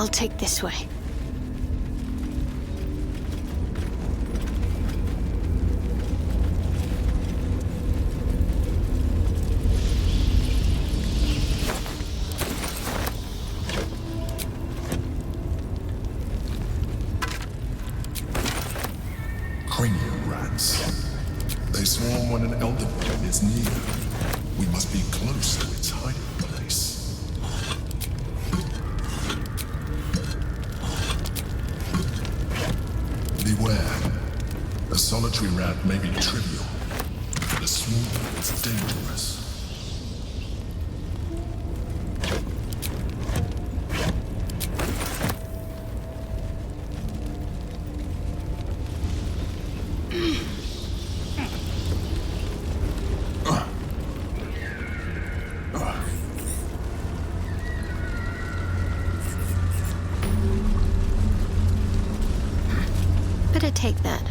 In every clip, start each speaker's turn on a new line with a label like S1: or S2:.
S1: I'll take this way.
S2: Cranium rats. They swarm when an elder brain is near. We must be close to its hiding place. Beware. A solitary rat may be trivial, but a swarm is dangerous.
S1: Better take that.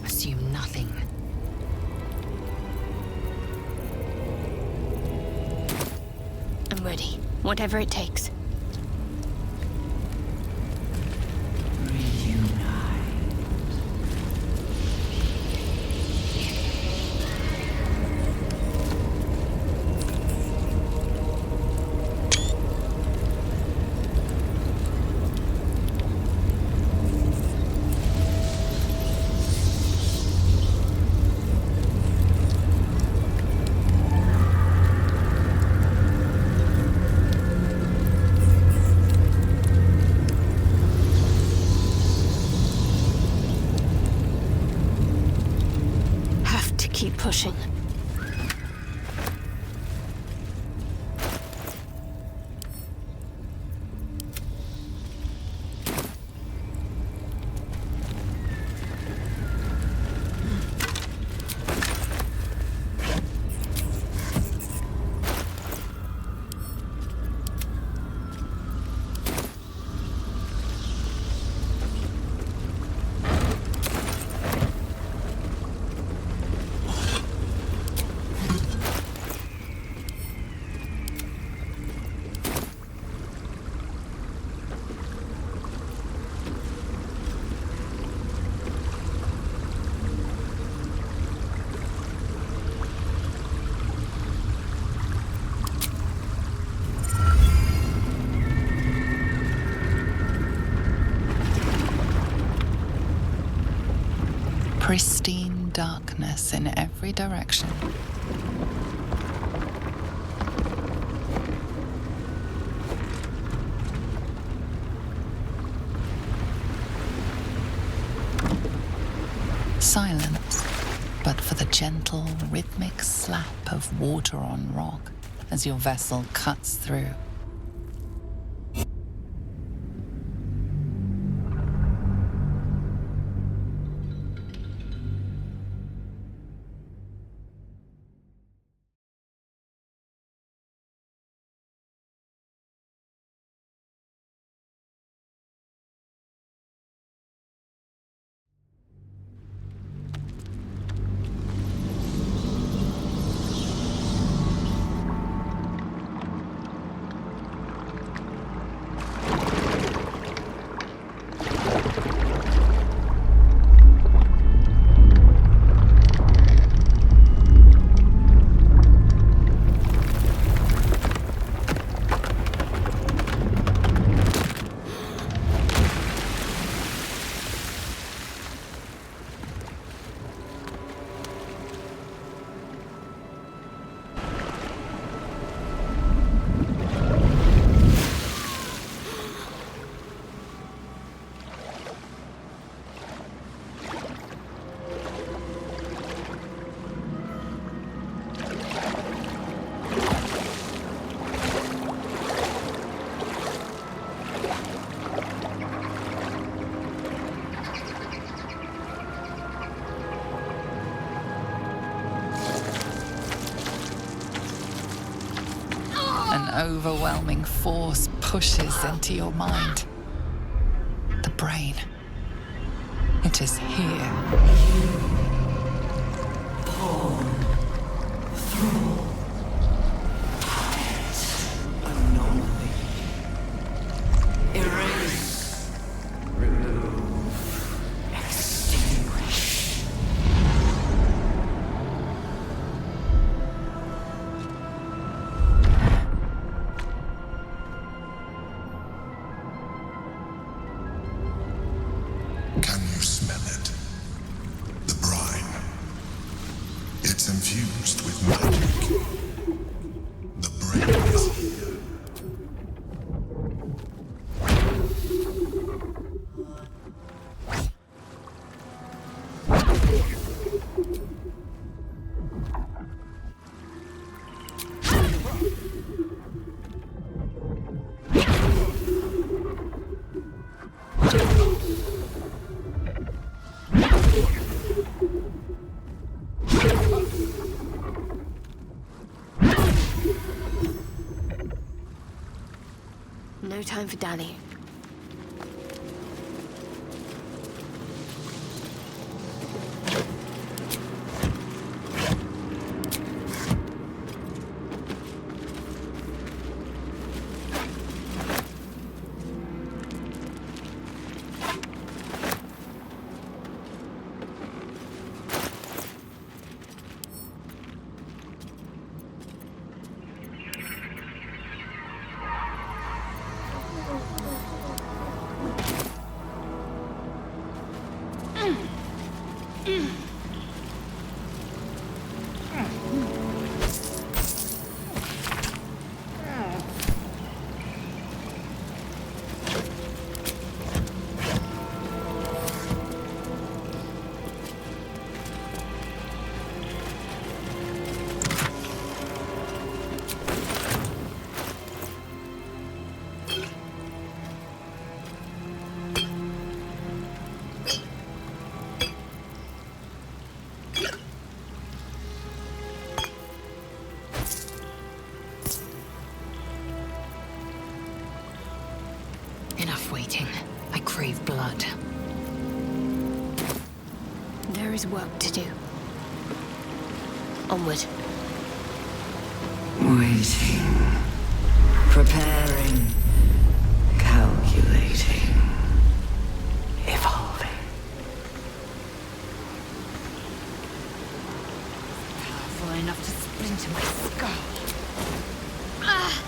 S3: Assume nothing.
S1: I'm ready. Whatever it takes. Keep pushing.
S4: Pristine darkness in every direction. Silence, but for the gentle, rhythmic slap of water on rock as your vessel cuts through. overwhelming force pushes into your mind. The brain. It is here.
S5: Anomaly. Erase. Remove. Extinguish.
S2: Can you smell it? The brine. It's infused with magic. The brain is here.
S1: No time for dallying.
S3: Enough waiting. I crave blood.
S1: There is work to do. Onward.
S5: Waiting. Preparing. Calculating. Evolving.
S3: Powerful enough to splinter my skull.
S6: Ah!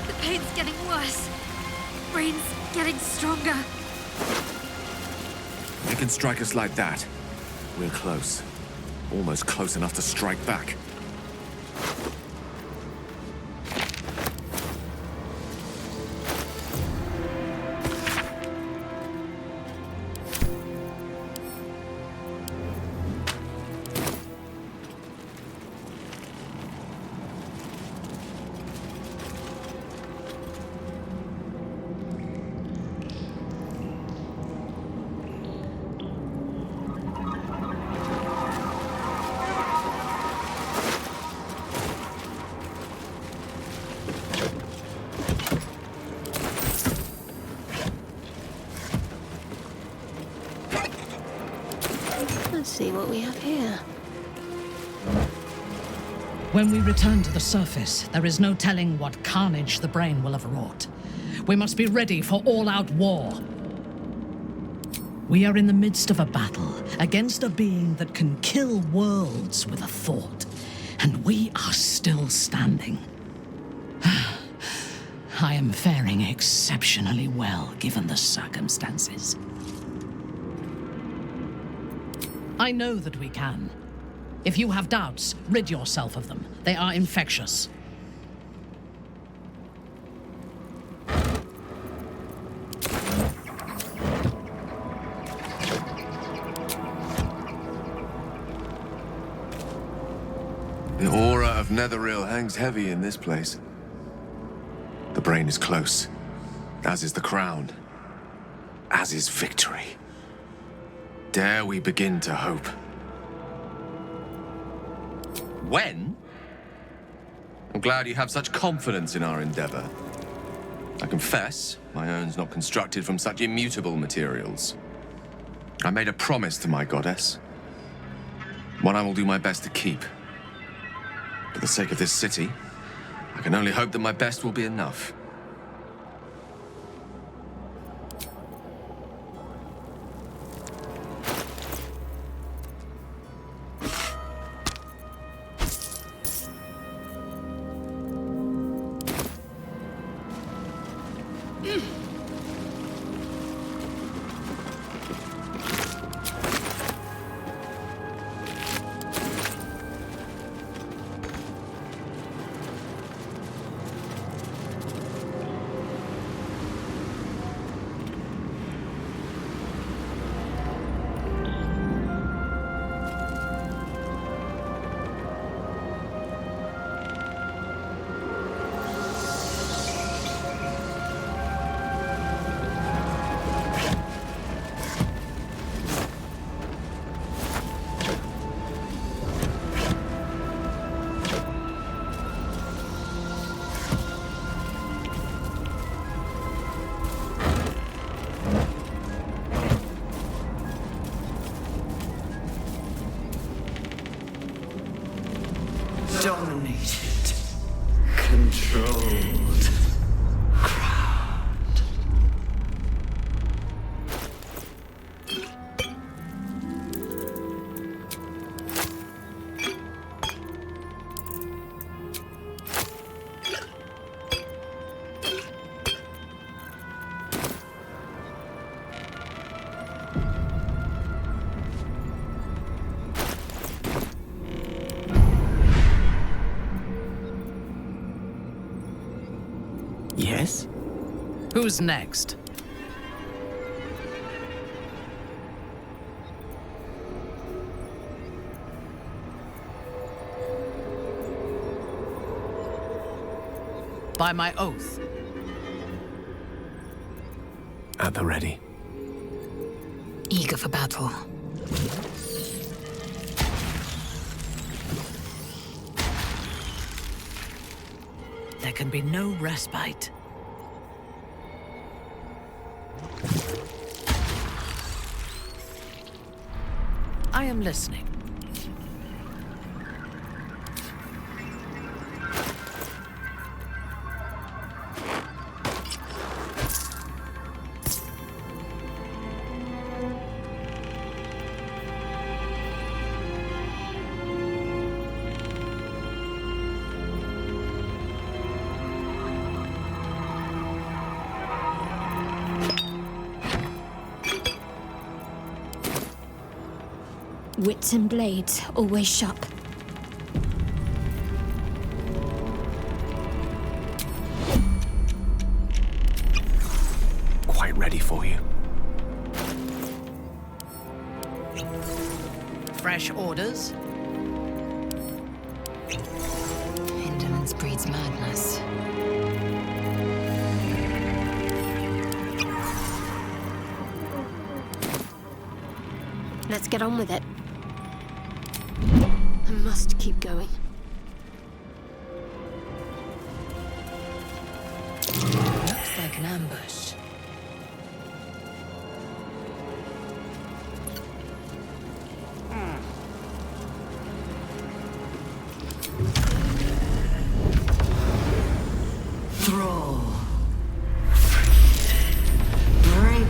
S6: The pain's getting worse. Brain's getting stronger.
S7: They can strike us like that. We're close. Almost close enough to strike back.
S1: Let's see what we have here.
S8: When we return to the surface, there is no telling what carnage the brain will have wrought. We must be ready for all-out war. We are in the midst of a battle against a being that can kill worlds with a thought, and we are still standing. I am faring exceptionally well, given the circumstances. I know that we can. If you have doubts, rid yourself of them. They are infectious.
S7: The aura of Netheril hangs heavy in this place. The brain is close, as is the crown, as is victory. Dare we begin to hope? When? I'm glad you have such confidence in our endeavor. I confess, my own's not constructed from such immutable materials. I made a promise to my goddess. One I will do my best to keep. For the sake of this city, I can only hope that my best will be enough.
S5: Dominated. Controlled. Crowned.
S9: Yes?
S8: Who's next? By my oath.
S9: At the ready.
S3: Eager for battle.
S8: There can be no respite. I am listening.
S6: Wits and blades, always sharp.
S9: Quite ready for you.
S8: Fresh orders?
S3: Indolence breeds madness.
S1: Let's get on with it. I must keep going.
S3: Looks like an ambush.
S5: Thrall. Freed. Break.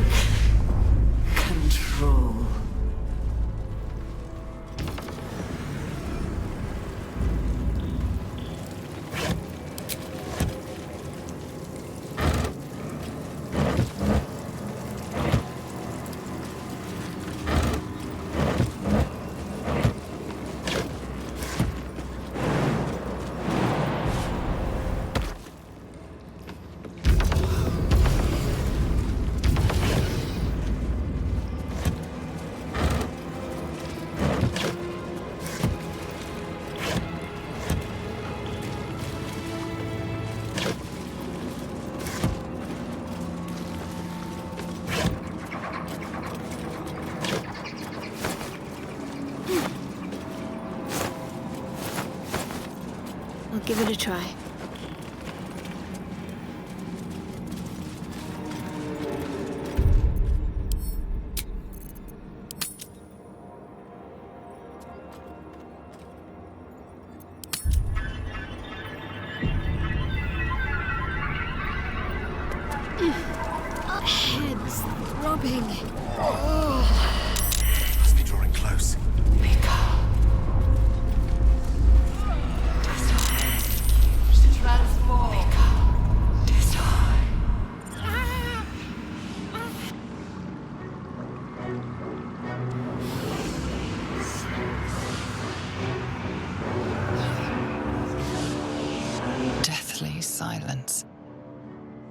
S5: Control.
S1: give it a try. Head's throbbing.
S7: Must be drawing close.
S4: Deathly silence.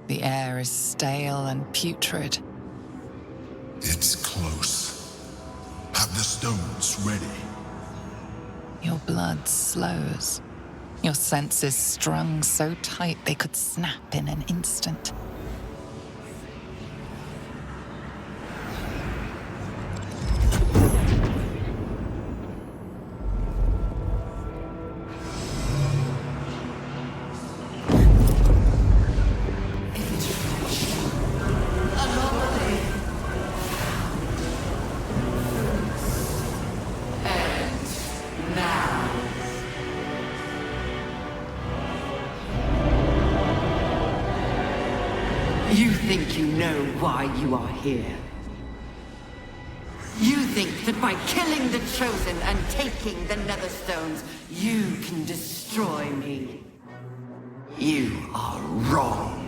S4: The air is stale and putrid.
S2: It's close. Have the stones ready.
S4: Your blood slows. Your senses strung so tight they could snap in an instant.
S5: You think you know why you are here. You think that by killing the Chosen and taking the Netherstones, you can destroy me. You are wrong.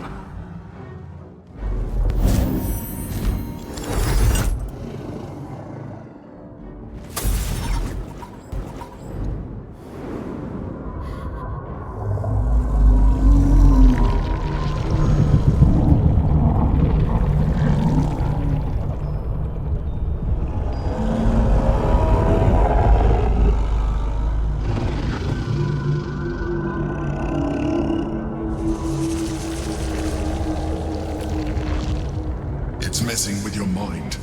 S2: It's messing with your mind.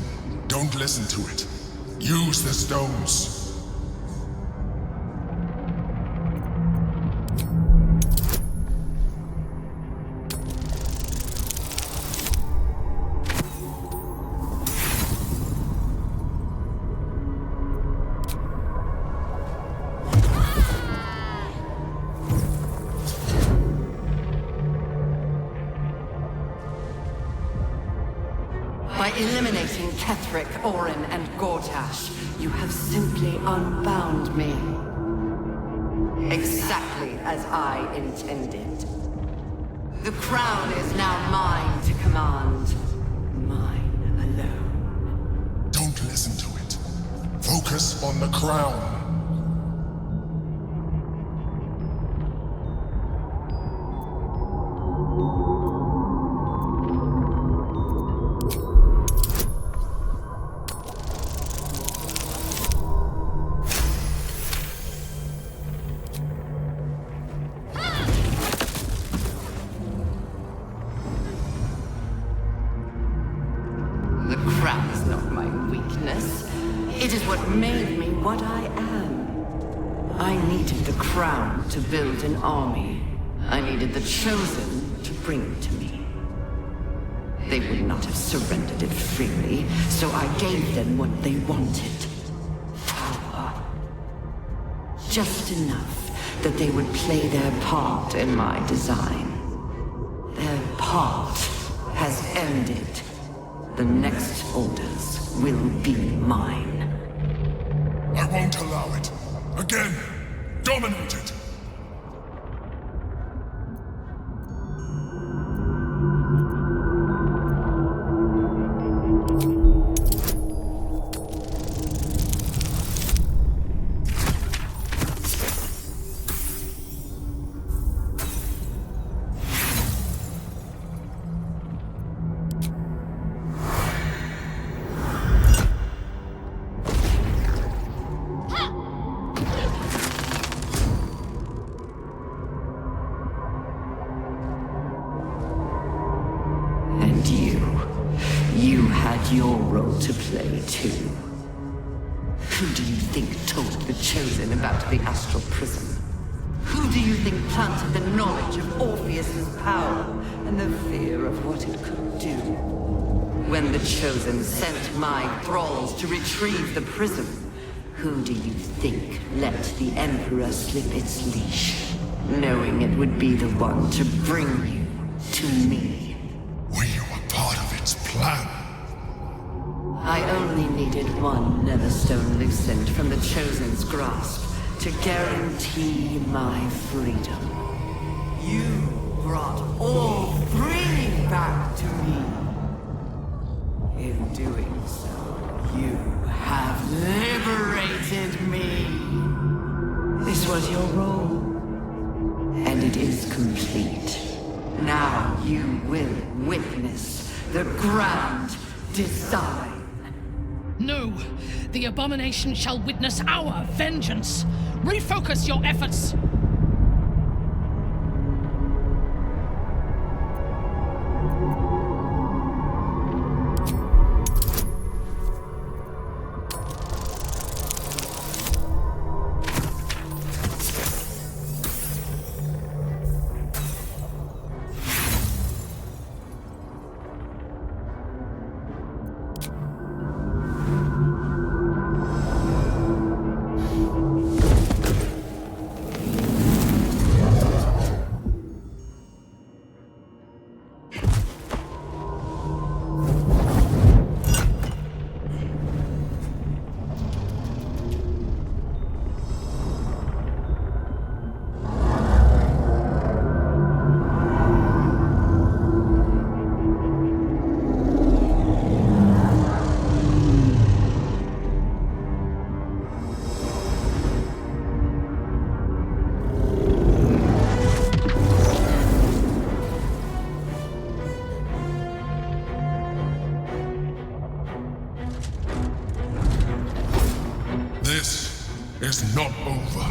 S2: Don't listen to it. Use the stones.
S5: By eliminating Ketheric, Orin, and Gortash, you have simply unbound me. Exactly as I intended. The crown is now mine to command. Mine alone.
S2: Don't listen to it. Focus on the crown.
S5: The crown is not my weakness. It is what made me what I am. I needed the crown to build an army. I needed the Chosen to bring it to me. They would not have surrendered it freely, so I gave them what they wanted. Power. Just enough that they would play their part in my design. Their part has ended. The next orders will be mine.
S2: I won't allow it. Again, dominate it.
S5: And you had your role to play too. Who do you think told the Chosen about the Astral Prism? Who do you think planted the knowledge of Orpheus's power and the fear of what it could do? When the Chosen sent my thralls to retrieve the prism, who do you think let the Emperor slip its leash, knowing it would be the one to bring you to me?
S2: We were part of its plan.
S5: I only needed one Netherstone loosened from the Chosen's grasp to guarantee my freedom. You brought all three back to me. In doing so, you have liberated me. This was your role, and it is complete. Now you will witness the grand design.
S8: No! The abomination shall witness our vengeance! Refocus your efforts!
S2: This is not over.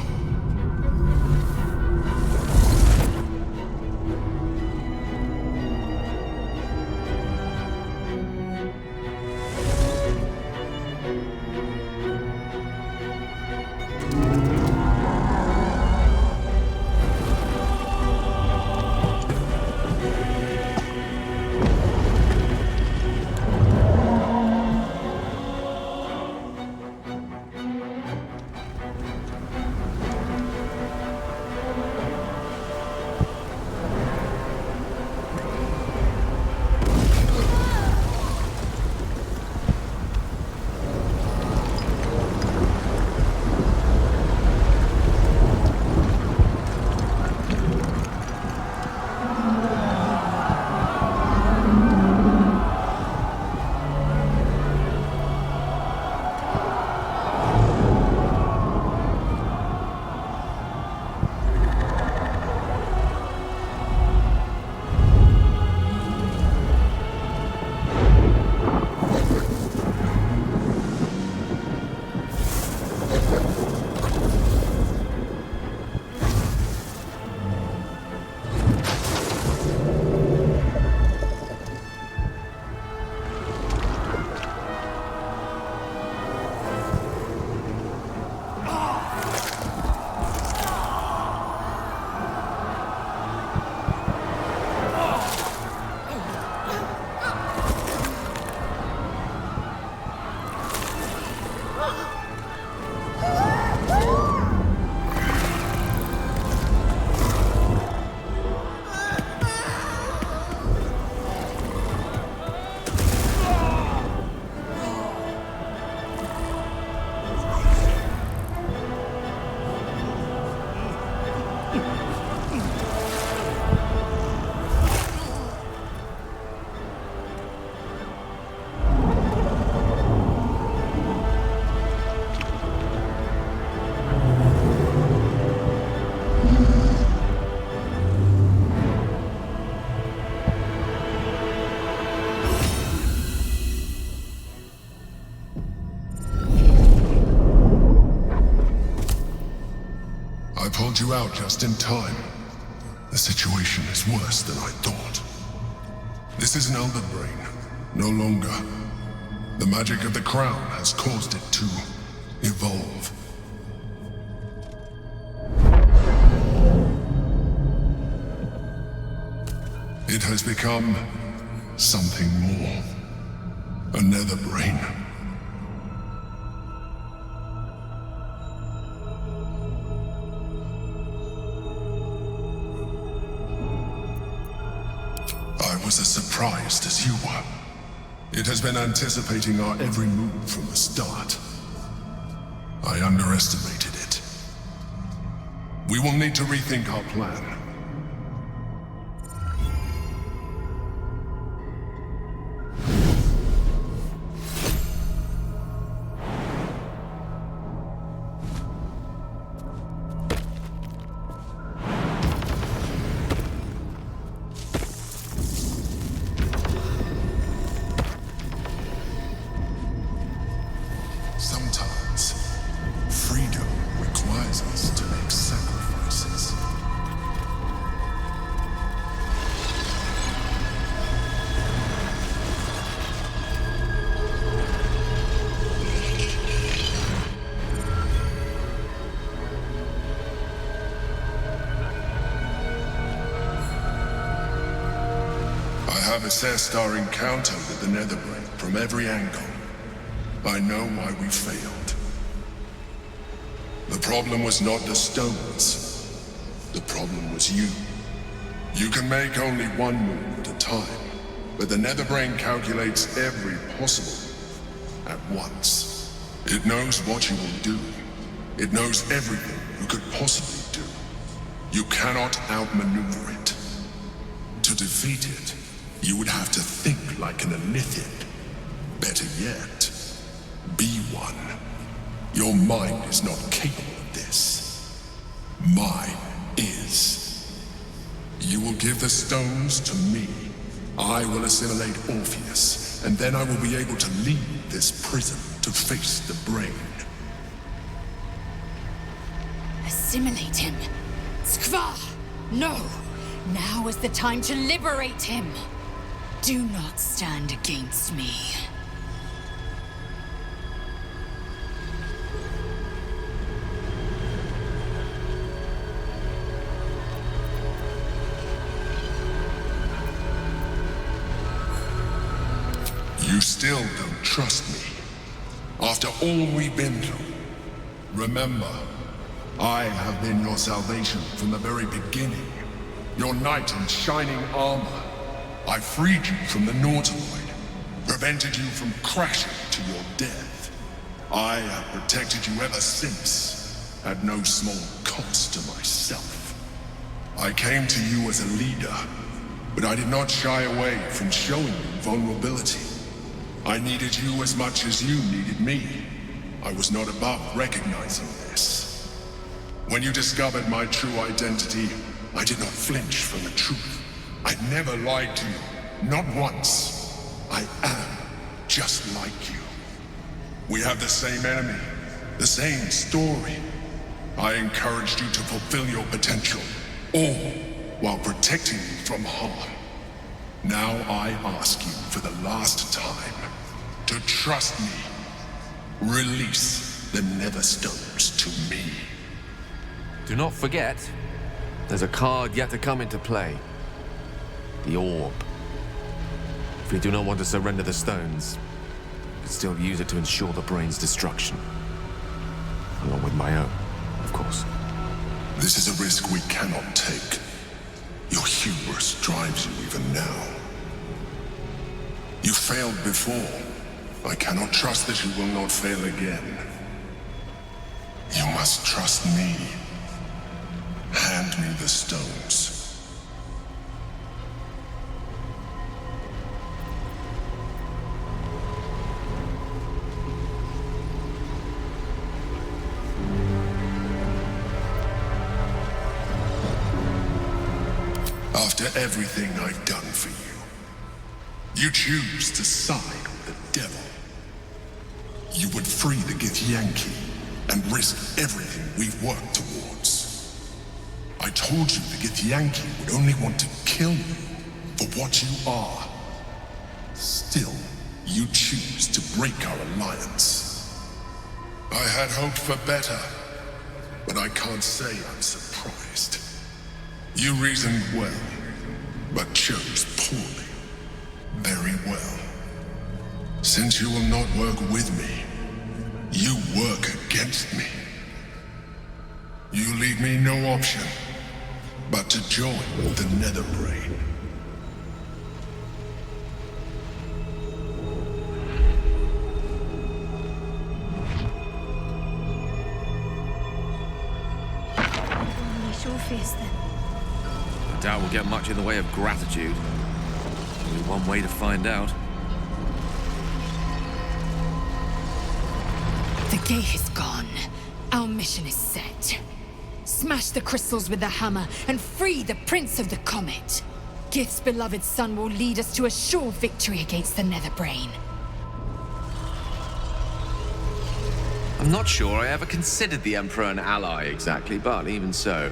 S2: Pulled you out just in time. The situation is worse than I thought. This is an Elder Brain, no longer. The magic of the crown has caused it to evolve. It has become something more. A nether brain. I was as surprised as you were. It has been anticipating our every move from the start. I underestimated it. We will need to rethink our plan. Sometimes, freedom requires us to make sacrifices. I have assessed our encounter with the Netherbrain from every angle. I know why we failed. The problem was not the stones. The problem was you. You can make only one move at a time, but the Netherbrain calculates every possible move at once. It knows what you will do. It knows everything you could possibly do. You cannot outmaneuver it. To defeat it, you would have to think like an Elithian. Better yet, be one. Your mind is not capable of this. Mine is. You will give the stones to me. I will assimilate Orpheus, and then I will be able to leave this prison to face the brain.
S3: Assimilate him. Skva! No! Now is the time to liberate him! Do not stand against me.
S2: You still don't trust me. After all we've been through. Remember, I have been your salvation from the very beginning. Your knight in shining armor. I freed you from the Nautiloid, prevented you from crashing to your death. I have protected you ever since, at no small cost to myself. I came to you as a leader, but I did not shy away from showing you vulnerability. I needed you as much as you needed me. I was not above recognizing this. When you discovered my true identity, I did not flinch from the truth. I never lied to you, not once. I am just like you. We have the same enemy, the same story. I encouraged you to fulfill your potential, all while protecting you from harm. Now I ask you for the last time to trust me. Release the Netherstones to me.
S7: Do not forget, there's a card yet to come into play. The orb. If we do not want to surrender the stones, we can still use it to ensure the brain's destruction. Along with my own, of course.
S2: This is a risk we cannot take. Your hubris drives you even now. You failed before. I cannot trust that you will not fail again. You must trust me. Hand me the stones. After everything I've done for you, you choose to side with the devil. You would free the Githyanki and risk everything we've worked towards. I told you the Githyanki would only want to kill you for what you are. Still, you choose to break our alliance. I had hoped for better, but I can't say I'm surprised. You reasoned well. but chose poorly. Very well. Since you will not work with me, you work against me. You leave me no option but to join the Netherbrain.
S6: Unleash Orpheus then.
S7: I doubt we'll get much in the way of gratitude. Only one way to find out.
S3: The gate is gone. Our mission is set. Smash the crystals with the hammer and free the Prince of the Comet. Gith's beloved son will lead us to a sure victory against the Netherbrain.
S7: I'm not sure I ever considered the Emperor an ally exactly, but even so,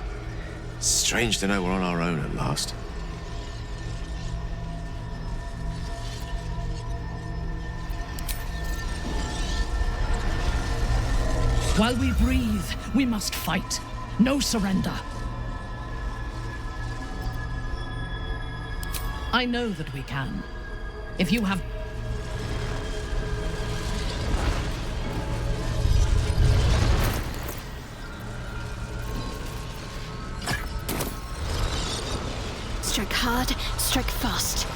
S7: strange to know we're on our own at last.
S8: While we breathe, we must fight. No surrender. I know that we can. If you have...
S6: Strike hard, strike fast.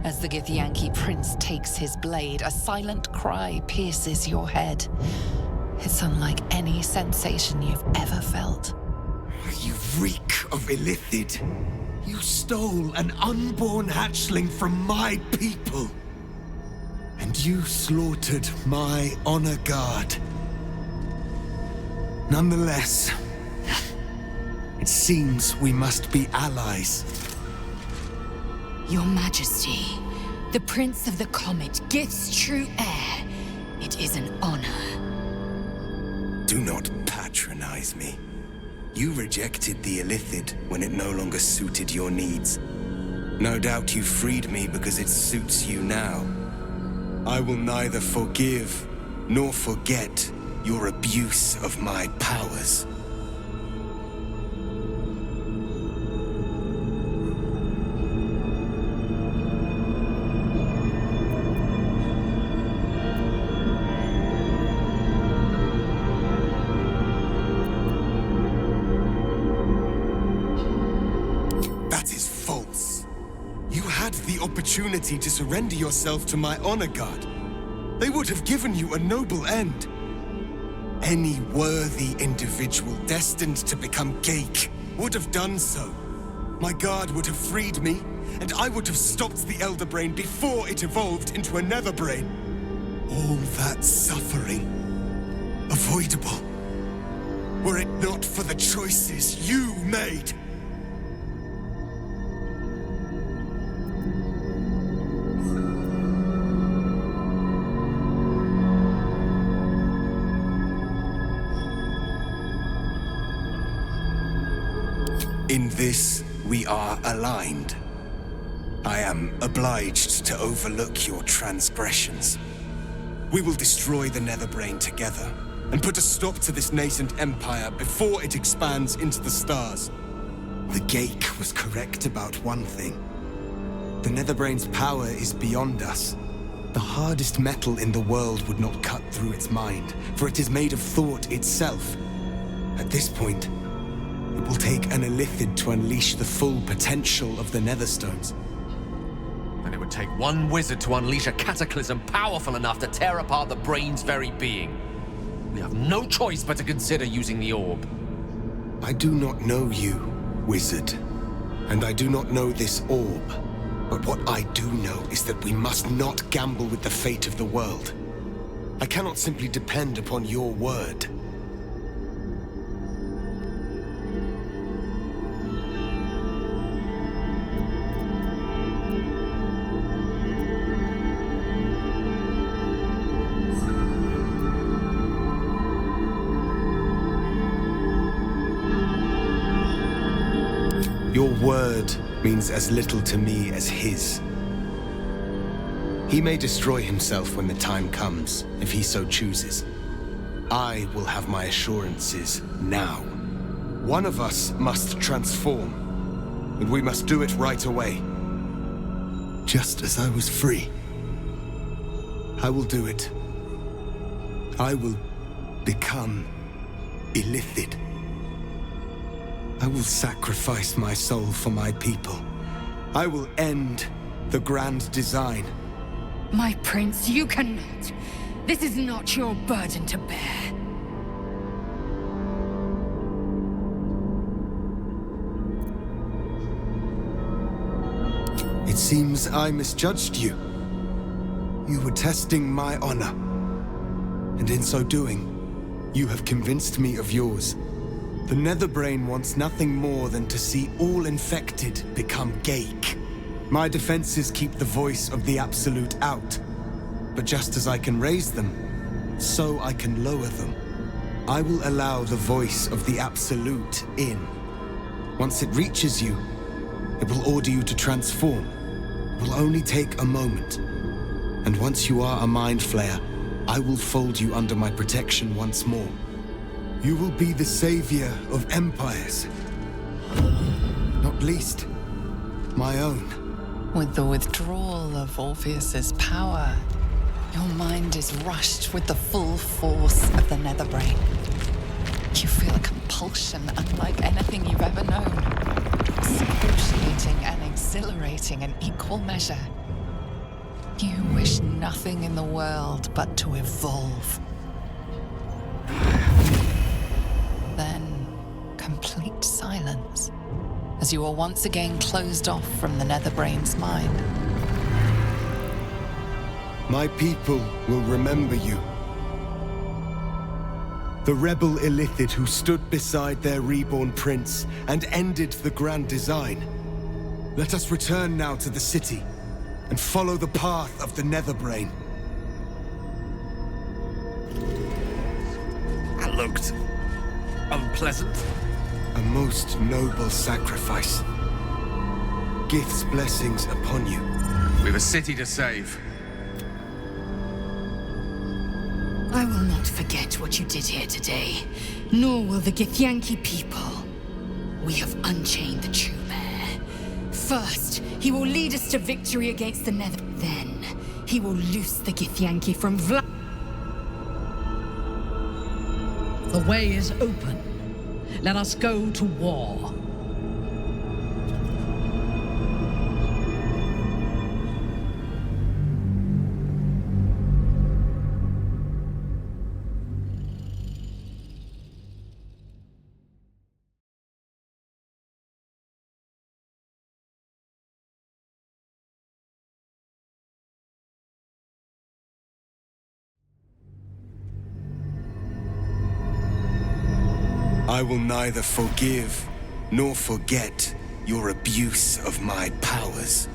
S4: As the Githyanki prince takes his blade, a silent cry pierces your head. It's unlike any sensation you've ever felt.
S10: You reek of Illithid. You stole an unborn hatchling from my people. And you slaughtered my honor guard. Nonetheless, it seems we must be allies.
S3: Your Majesty, the Prince of the Comet, Gith's true heir. It is an honor.
S10: Do not patronize me. You rejected the Illithid when it no longer suited your needs. No doubt you freed me because it suits you now. I will neither forgive nor forget your abuse of my powers. Opportunity to surrender yourself to my honor guard. They would have given you a noble end. Any worthy individual destined to become Geik would have done so. My guard would have freed me, and I would have stopped the Elderbrain before it evolved into a Netherbrain. All that suffering, avoidable, were it not for the choices you made. In this, we are aligned. I am obliged to overlook your transgressions. We will destroy the Netherbrain together, and put a stop to this nascent empire before it expands into the stars. The Geik was correct about one thing. The Netherbrain's power is beyond us. The hardest metal in the world would not cut through its mind, for it is made of thought itself. At this point, it will take an Illithid to unleash the full potential of the Netherstones.
S7: And it would take one wizard to unleash a cataclysm powerful enough to tear apart the brain's very being. We have no choice but to consider using the orb.
S10: I do not know you, wizard. And I do not know this orb. But what I do know is that we must not gamble with the fate of the world. I cannot simply depend upon your word. Your word means as little to me as his. He may destroy himself when the time comes, if he so chooses. I will have my assurances now. One of us must transform, and we must do it right away. Just as I was free. I will do it. I will become illithid. I will sacrifice my soul for my people. I will end the grand design.
S3: My prince, you cannot. This is not your burden to bear.
S10: It seems I misjudged you. You were testing my honor. And in so doing, you have convinced me of yours. The Netherbrain wants nothing more than to see all infected become Gaik. My defenses keep the voice of the Absolute out. But just as I can raise them, so I can lower them. I will allow the voice of the Absolute in. Once it reaches you, it will order you to transform. It will only take a moment. And once you are a Mind Flayer, I will fold you under my protection once more. You will be the savior of empires. Not least, my own.
S4: With the withdrawal of Orpheus's power, your mind is rushed with the full force of the Netherbrain. You feel a compulsion unlike anything you've ever known. Excruciating and exhilarating in equal measure. You wish nothing in the world but to evolve. Then, complete silence, as you are once again closed off from the Netherbrain's mind.
S10: My people will remember you. The rebel illithid who stood beside their reborn prince and ended the grand design. Let us return now to the city and follow the path of the Netherbrain.
S9: That looked unpleasant.
S10: A most noble sacrifice. Gith's blessings upon you.
S7: We've a city to save.
S3: I will not forget what you did here today, nor will the Githyanki people. We have unchained the true bear. First, he will lead us to victory against the Nether. Then, he will loose the Githyanki from
S8: The way is open. Let us go to war.
S10: I will neither forgive nor forget your abuse of my powers.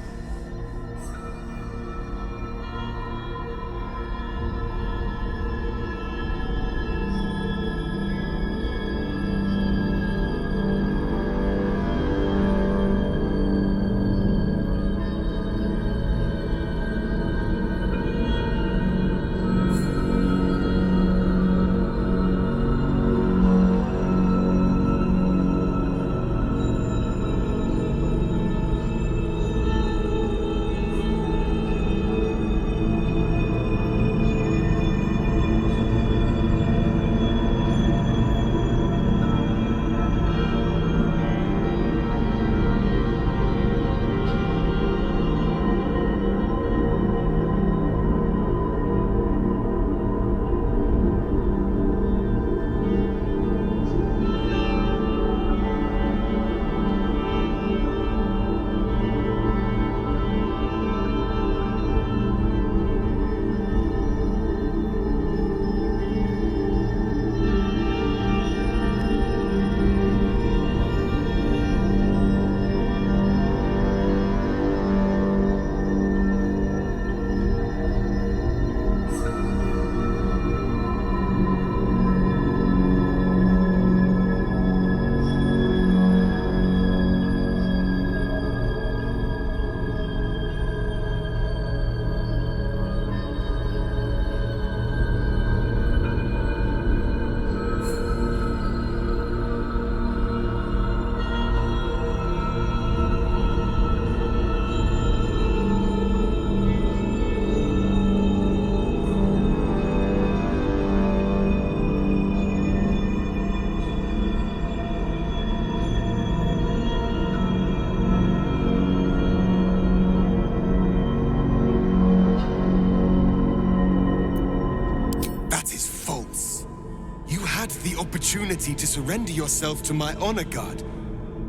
S10: had the opportunity to surrender yourself to my honor guard,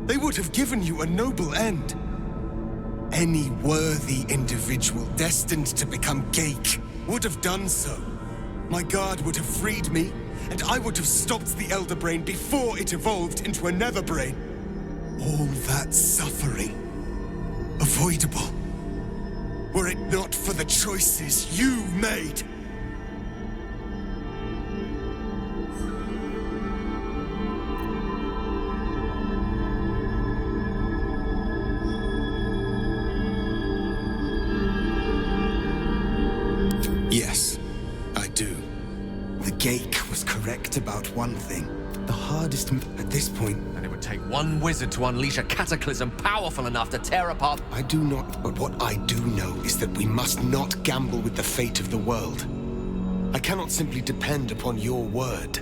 S10: they would have given you a noble end. Any worthy individual destined to become Geik would have done so. My guard would have freed me, and I would have stopped the Elder Brain before it evolved into a Nether Brain. All that suffering, avoidable, were it not for the choices you made. Yes, I do. The Geik was correct about one thing. The hardest at this point...
S7: And it would take one wizard to unleash a cataclysm powerful enough to tear apart...
S10: I do not, but what I do know is that we must not gamble with the fate of the world. I cannot simply depend upon your word.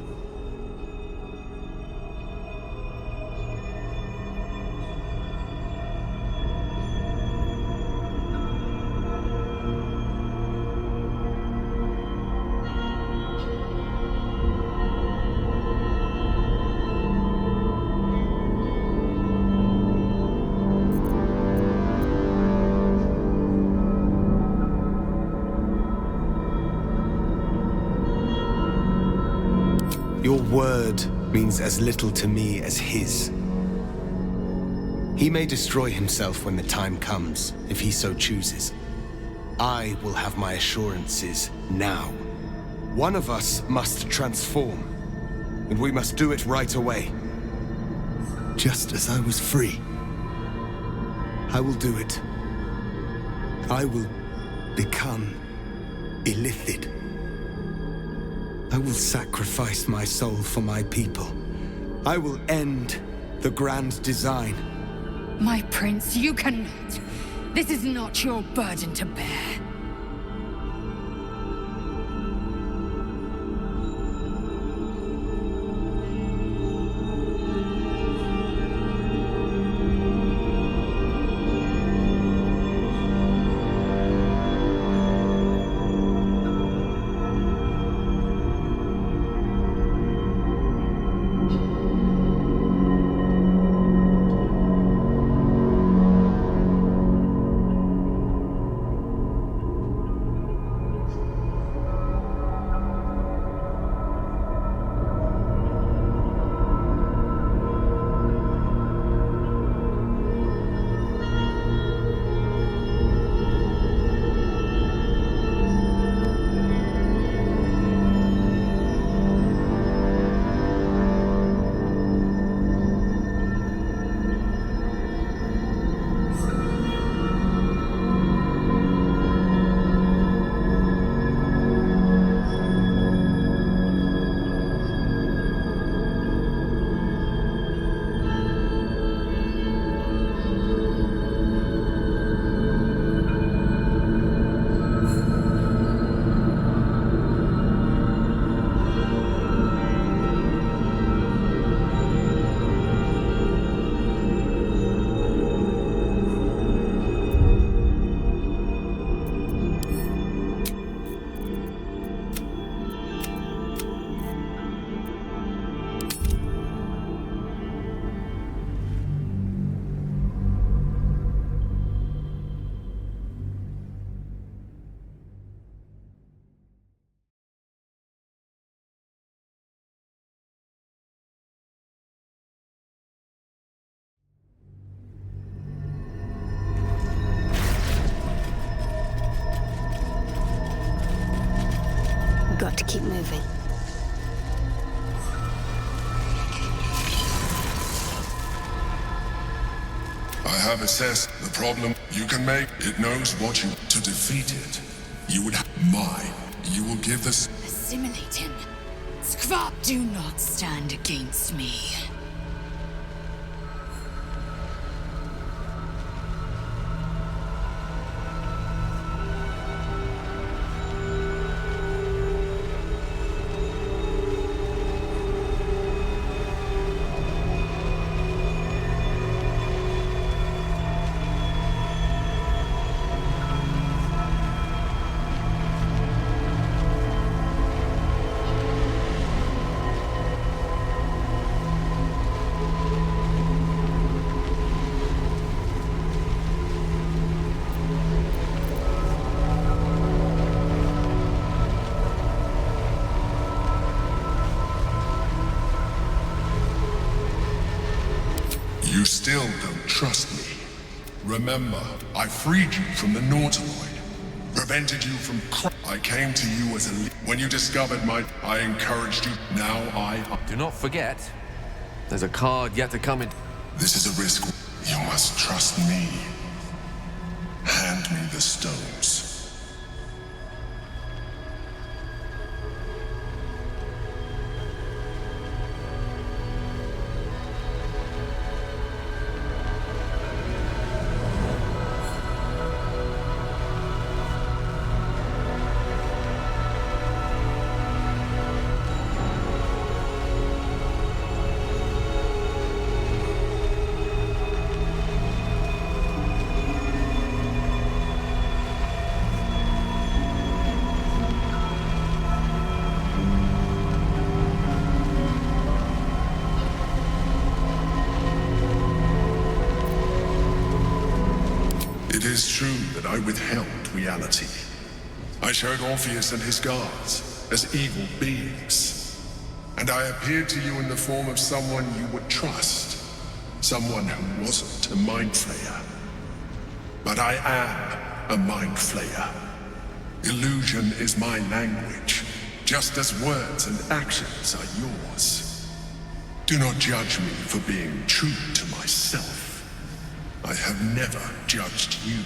S10: Your word means as little to me as his. He may destroy himself when the time comes, if he so chooses. I will have my assurances now. One of us must transform, and we must do it right away. Just as I was free, I will do it. I will become illithid. I will sacrifice my soul for my people. I will end the grand design.
S3: My prince, you cannot. This is not your burden to bear.
S1: Got to keep moving.
S2: I have assessed the problem you can make. It knows what you... To defeat it, you would have mine. You will give this...
S3: Assimilate him. Skvap, do not stand against me.
S2: You still don't trust me. Remember, I freed you from the Nautiloid. Prevented you from I came to you as a when you discovered I encouraged you. Now
S7: Do not forget, there's a card yet to come in.
S2: This is a risk. You must trust me. Hand me the stones. It is true that I withheld reality. I showed Orpheus and his guards as evil beings. And I appeared to you in the form of someone you would trust. Someone who wasn't a mind flayer. But I am a mind flayer. Illusion is my language, just as words and actions are yours. Do not judge me for being true to myself. I have never judged you.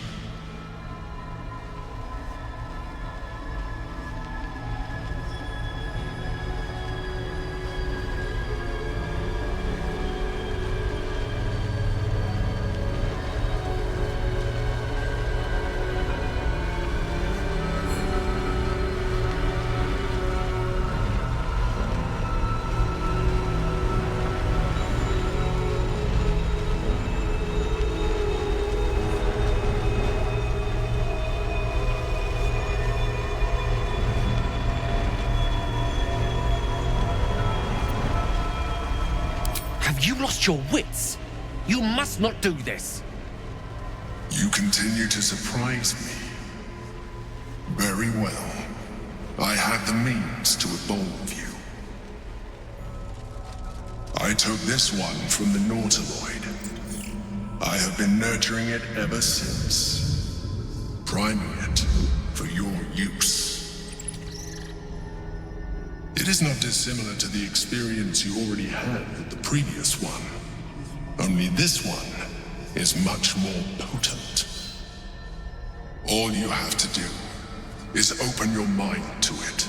S9: Have you lost your wits? You must not do this.
S2: You continue to surprise me. Very well. I had the means to evolve you. I took this one from the Nautiloid. I have been nurturing it ever since, priming it for your use. It is not dissimilar to the experience you already had with the previous one. Only this one is much more potent. All you have to do is open your mind to it.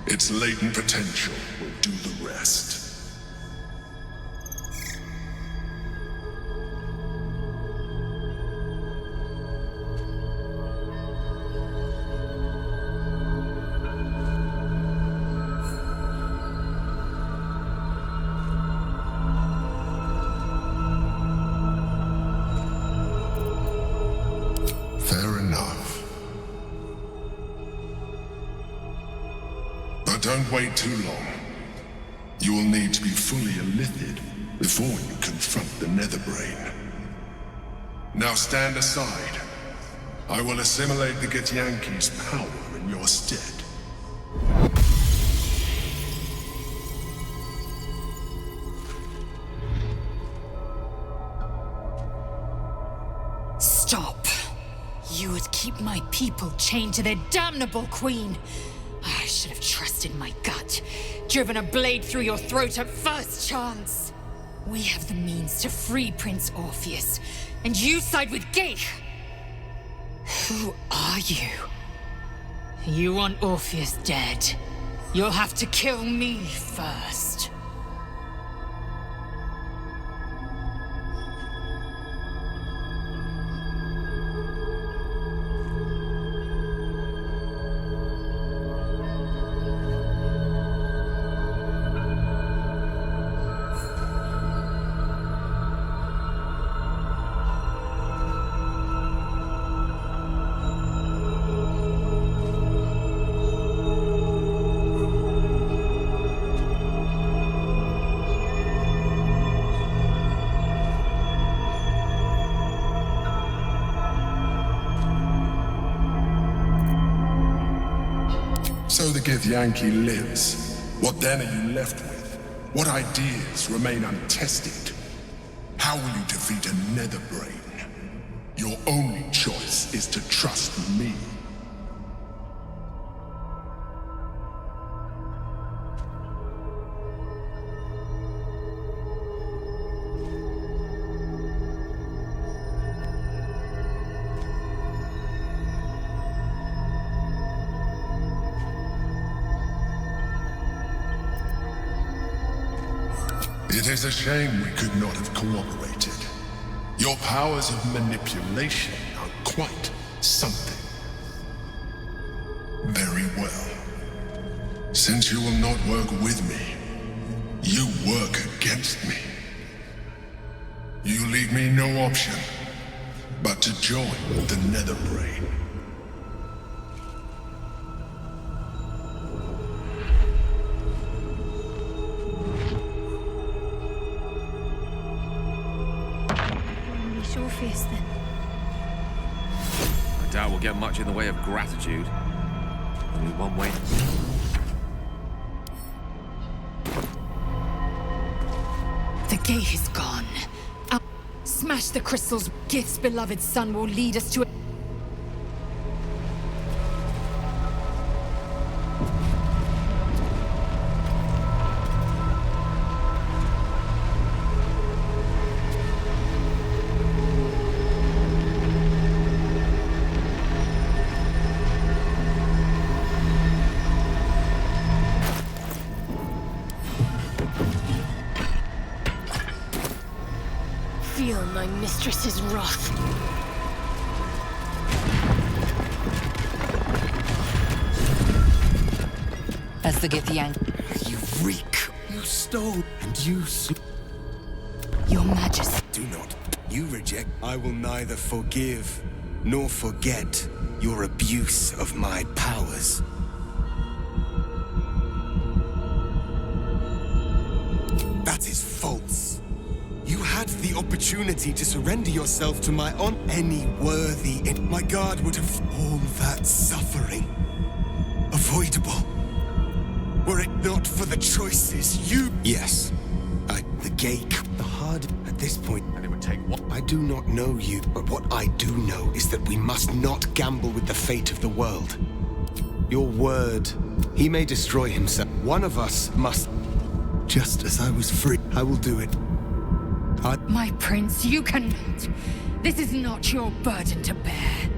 S2: Its latent potential will do the rest. Fair enough. But don't wait too long. You will need to be fully elithid before you confront the Netherbrain. Now stand aside. I will assimilate the Githyanki's power in your stead.
S3: Stop. You would keep my people chained to their damnable queen. I should have trusted my gut. Driven a blade through your throat at first chance. We have the means to free Prince Orpheus, and you side with Geich. Who are you? You want Orpheus dead. You'll have to kill me first.
S2: So the Githyanki lives. What then are you left with? What ideas remain untested? How will you defeat a nether brain? Your only choice is to trust me. It is a shame we could not have cooperated. Your powers of manipulation are quite something. Very well. Since you will not work with me, you work against me. You leave me no option but to join the Nether Brain.
S6: Orpheus, then.
S7: I doubt we'll get much in the way of gratitude. Only one way.
S3: The gate is gone. Smash the crystals. Gith's beloved son will lead us to a...
S1: Feel my mistress's wrath.
S4: As the Githyank.
S10: You reek. You stole, and you
S3: Your Majesty.
S10: do not. You reject. I will neither forgive nor forget your abuse of my powers. That is false. You had the opportunity to surrender yourself to my any worthy. My guard would have all that suffering avoidable. Were it not for the choices you... Yes. The gate, the hard at this point.
S7: And it would take what?
S10: I do not know you, but what I do know is that we must not gamble with the fate of the world. Your word, he may destroy himself. One of us must... Just as I was free, I will do it.
S3: My prince, you cannot. This is not your burden to bear.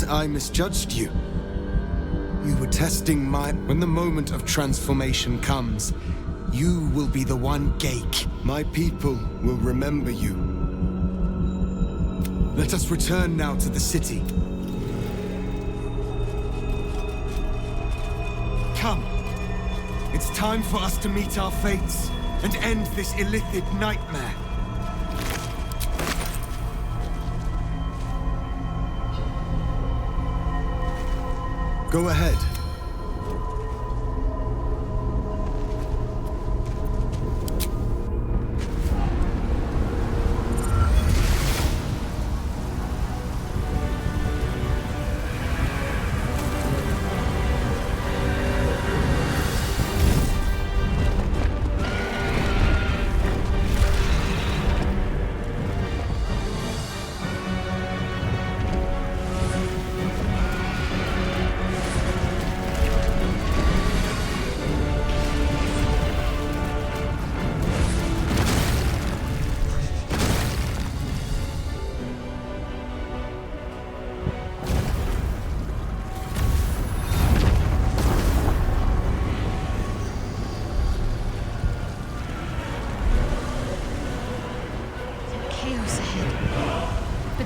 S10: I misjudged you. You were testing my... When the moment of transformation comes, you will be the one Geik. My people will remember you. Let us return now to the city. Come. It's time for us to meet our fates and end this illithid nightmare. Go ahead.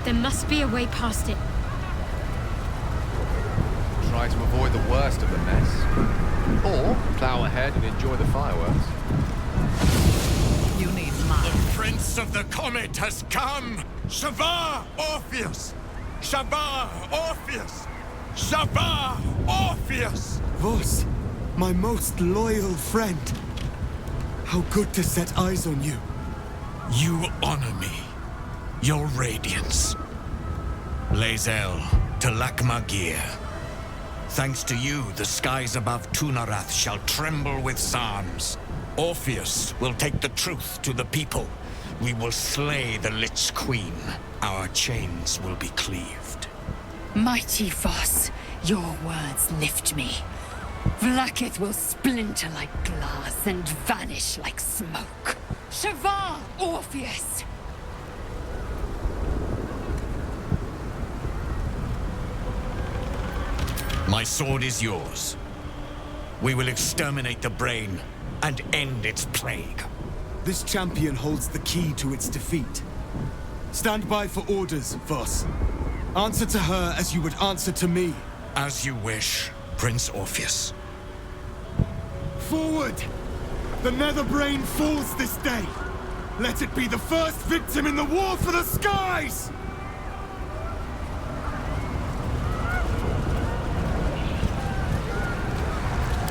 S6: There must be a way past it.
S7: Try to avoid the worst of the mess. Or plow ahead and enjoy the fireworks.
S8: You need mine.
S10: Prince
S11: Prince of the Comet has come! Shavar Orpheus! Shavar Orpheus! Shavar Orpheus!
S10: Vos, my most loyal friend. How good to set eyes on you.
S11: You honor me. Your radiance. Lae'zel to Lakmagir. Thanks to you, the skies above Tunarath shall tremble with psalms. Orpheus will take the truth to the people. We will slay the Lich Queen. Our chains will be cleaved.
S3: Mighty Voss, your words lift me. Vlaakith will splinter like glass and vanish like smoke. Shavar Orpheus!
S11: My sword is yours. We will exterminate the brain and end its plague.
S10: This champion holds the key to its defeat. Stand by for orders, Voss. Answer to her as you would answer to me.
S11: As you wish, Prince Orpheus.
S10: Forward! The Netherbrain falls this day. Let it be the first victim in the war for the skies!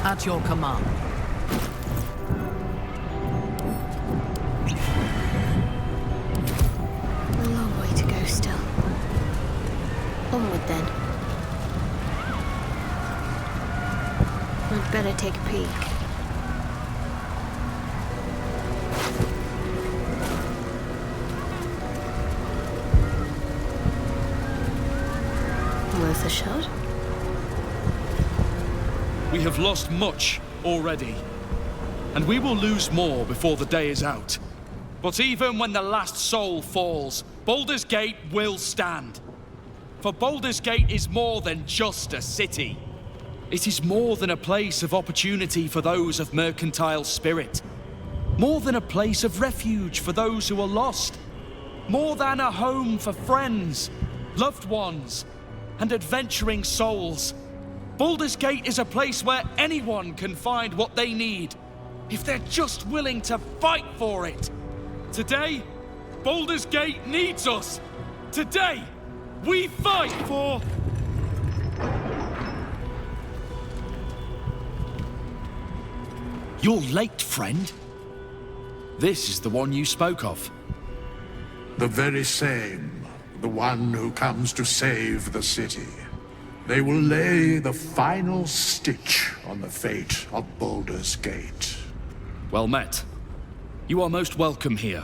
S8: At your command.
S1: A long way to go still. Onward then. I'd better take a peek. Worth a shot?
S12: We have lost much already, and we will lose more before the day is out. But even when the last soul falls, Baldur's Gate will stand. For Baldur's Gate is more than just a city. It is more than a place of opportunity for those of mercantile spirit. More than a place of refuge for those who are lost. More than a home for friends, loved ones, and adventuring souls. Baldur's Gate is a place where anyone can find what they need, if they're just willing to fight for it. Today, Baldur's Gate needs us. Today, we fight for... You're late, friend. This is the one you spoke of.
S2: The very same. The one who comes to save the city. They will lay the final stitch on the fate of Baldur's Gate.
S12: Well met. You are most welcome here.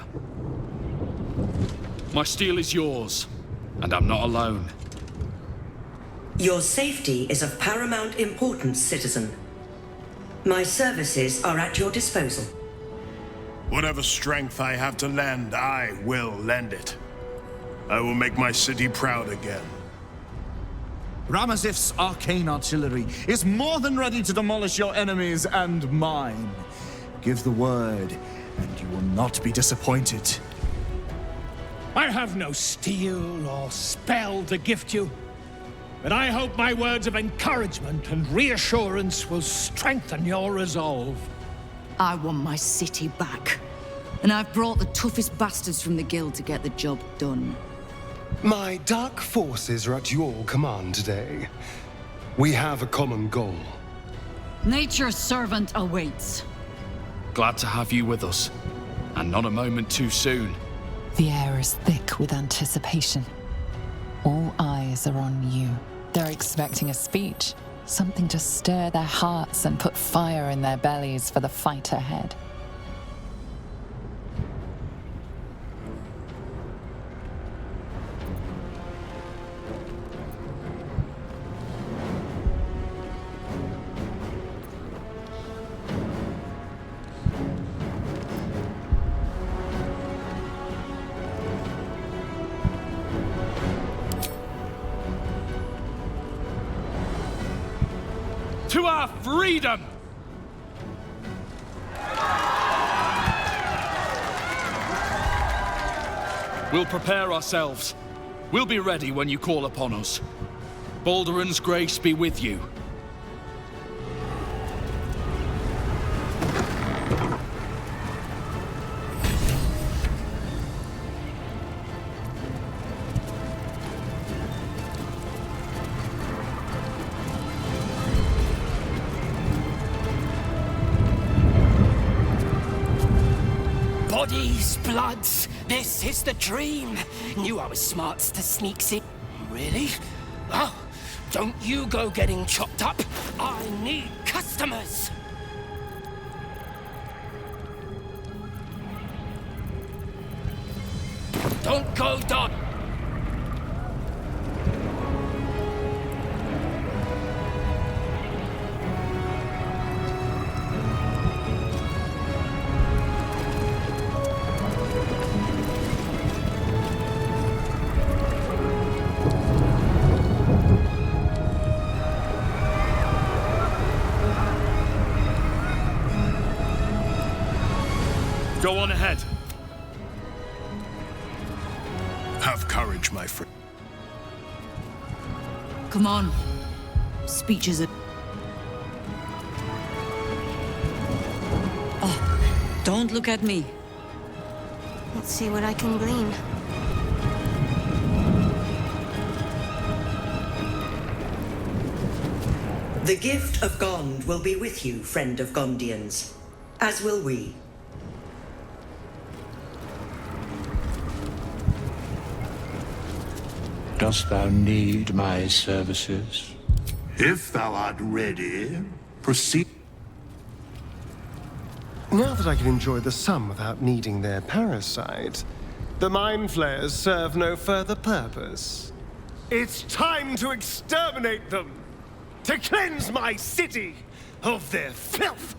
S12: My steel is yours, and I'm not alone.
S13: Your safety is of paramount importance, citizen. My services are at your disposal.
S11: Whatever strength I have to lend, I will lend it. I will make my city proud again.
S14: Ramazith's arcane artillery is more than ready to demolish your enemies and mine. Give the word, and you will not be disappointed.
S9: I have no steel or spell to gift you, but I hope my words of encouragement and reassurance will strengthen your resolve.
S15: I want my city back, and I've brought the toughest bastards from the guild to get the job done.
S16: My dark forces are at your command today. We have a common goal.
S15: Nature's servant awaits.
S12: Glad to have you with us, and not a moment too soon.
S4: The air is thick with anticipation. All eyes are on you. They're expecting a speech, something to stir their hearts and put fire in their bellies for the fight ahead.
S12: To our freedom! We'll prepare ourselves. We'll be ready when you call upon us. Balduran's grace be with you.
S17: Thieves' bloods. This is the dream. Knew I was smart to sneak in. Really? Oh, don't you go getting chopped up. I need customers. Don't go, Doc.
S9: Go on ahead.
S2: Have courage, my friend.
S15: Come on. Speeches are... Oh, don't look at me.
S1: Let's see what I can glean.
S13: The gift of Gond will be with you, friend of Gondians. As will we.
S18: Dost thou need my services?
S19: If thou art ready, proceed.
S16: Now that I can enjoy the sun without needing their parasite, the mind flayers serve no further purpose. It's time to exterminate them! To cleanse my city of their filth!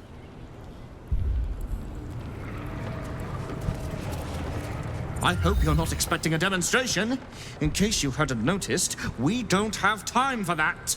S14: I hope you're not expecting a demonstration. In case you hadn't noticed, we don't have time for that.